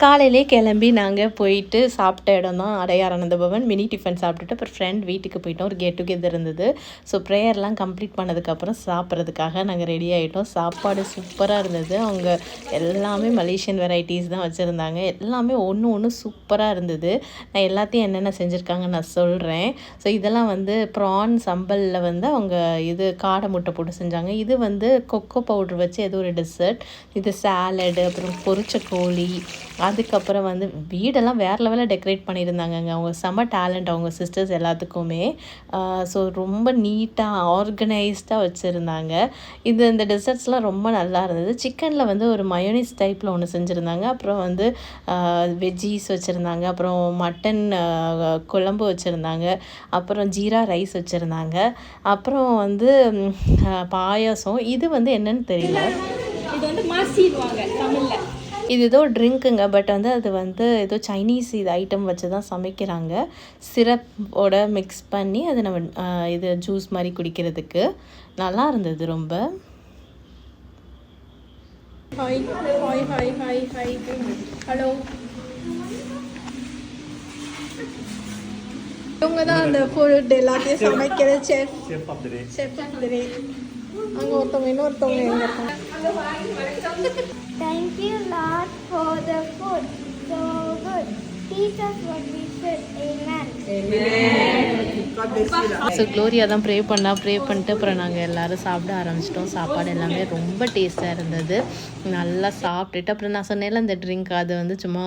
காலையிலே கிளம்பி நாங்கள் போயிட்டு சாப்பிட்ட இடம் தான் அடையார் ஆனந்த பவன். மினி டிஃபன் சாப்பிட்டுட்டு அப்புறம் ஃப்ரெண்ட் வீட்டுக்கு போயிட்டோம். ஒரு கெட் டுகெதர் இருந்தது. ஸோ ப்ரேயர்லாம் கம்ப்ளீட் பண்ணதுக்கப்புறம் சாப்பிட்றதுக்காக நாங்கள் ரெடி ஆகிட்டோம். சாப்பாடு சூப்பராக இருந்தது. அவங்க எல்லாமே மலேசியன் வெரைட்டிஸ் தான் வச்சுருந்தாங்க. எல்லாமே ஒன்று ஒன்று சூப்பராக இருந்தது. நான் எல்லாத்தையும் என்னென்ன செஞ்சுருக்காங்கன்னு நான் சொல்கிறேன். ஸோ இதெல்லாம் வந்து ப்ரான் சம்பலில் வந்து அவங்க இது காடை முட்டை போட்டு செஞ்சாங்க. இது வந்து கொக்கோ பவுட்ரு வச்சு ஏதோ ஒரு டெசர்ட். இது சாலடு, அப்புறம் பொரிச்ச கோழி, அதுக்கப்புறம் வந்து வீடெல்லாம் வேறு லெவலில் டெக்கரேட் பண்ணியிருந்தாங்கங்க. அவங்க செம்ம டேலண்ட் அவங்க சிஸ்டர்ஸ் எல்லாத்துக்குமே. ஸோ ரொம்ப நீட்டாக ஆர்கனைஸ்டாக வச்சுருந்தாங்க. இந்த டெசர்ட்ஸ்லாம் ரொம்ப நல்லா இருந்தது. சிக்கனில் வந்து ஒரு மயோனிஸ் டைப்பில் ஒன்று செஞ்சுருந்தாங்க. அப்புறம் வந்து வெஜ்ஜீஸ் வச்சுருந்தாங்க. அப்புறம் மட்டன் குழம்பு வச்சுருந்தாங்க. அப்புறம் ஜீரா ரைஸ் வச்சுருந்தாங்க. அப்புறம் வந்து பாயாசம். இது வந்து என்னன்னு தெரியல. இது வந்து மாசிடுவாங்க தமிழில். இது ஏதோ ட்ரிங்க்குங்க. பட் வந்து அது வந்து ஏதோ சைனீஸ் இது ஐட்டம் வச்சு தான் சமைக்கிறாங்க. சிரப்போட மிக்ஸ் பண்ணி அதை நம்ம இது ஜூஸ் மாதிரி குடிக்கிறதுக்கு நல்லா இருந்தது ரொம்ப. Hi hi hi hi hi hello. இவங்க தான் அந்த ஃபுட் எல்லாத்தையும் சமைக்கிற செஃப் ஆஃப் தி டே. அங்கே ஒருத்தவங்க இன்னொருத்தவங்க எங்கே இருக்காங்க? Thank you, Lord, for the food. So good. Teach us what we should. Amen. So Gloria தான் ப்ரே பண்ணிட்டு அப்புறம் நாங்கள் எல்லோரும் சாப்பிட ஆரம்பிச்சிட்டோம். சாப்பாடு எல்லாமே ரொம்ப டேஸ்ட்டாக இருந்தது. நல்லா சாப்பிட்டுட்டு அப்புறம் நான் சொன்னேன்ல இந்த ட்ரிங்க், அது வந்து சும்மா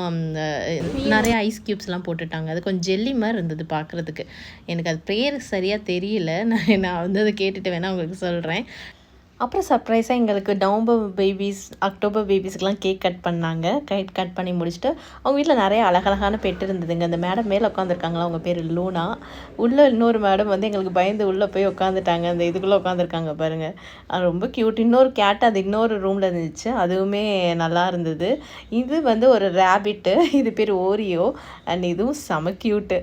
நிறைய ஐஸ் க்யூப்ஸ்லாம் போட்டுட்டாங்க. அது கொஞ்சம் ஜெல்லி மாதிரி இருந்தது பார்க்குறதுக்கு. எனக்கு அது பேர் சரியாக தெரியல. நான் வந்து அதை கேட்டுட்டு வேணால் உங்களுக்கு சொல்கிறேன். அப்புறம் சர்ப்ரைஸாக எங்களுக்கு நவம்பர் பேபிஸ், அக்டோபர் பேபிஸ்க்கெலாம் கேக் கட் பண்ணாங்க. கேக் கட் பண்ணி முடிச்சுட்டு அவங்க வீட்டில் நிறைய அழகழகான பெட்டு இருந்ததுங்க. அந்த மேடம் மேலே உட்காந்துருக்காங்களா, அவங்க பேர் லூனா. உள்ளே இன்னொரு மேடம் வந்து எங்களுக்கு பயந்து உள்ளே போய் உட்காந்துட்டாங்க. அந்த இதுக்குள்ளே உட்காந்துருக்காங்க பாருங்கள், அது ரொம்ப க்யூட். இன்னொரு கேட் அது இன்னொரு ரூமில் இருந்துச்சு, அதுவுமே நல்லா இருந்தது. இது வந்து ஒரு ரேபிட்டு, இது பேர் ஓரியோ. அண்ட் இதுவும் செம க்யூட்டு.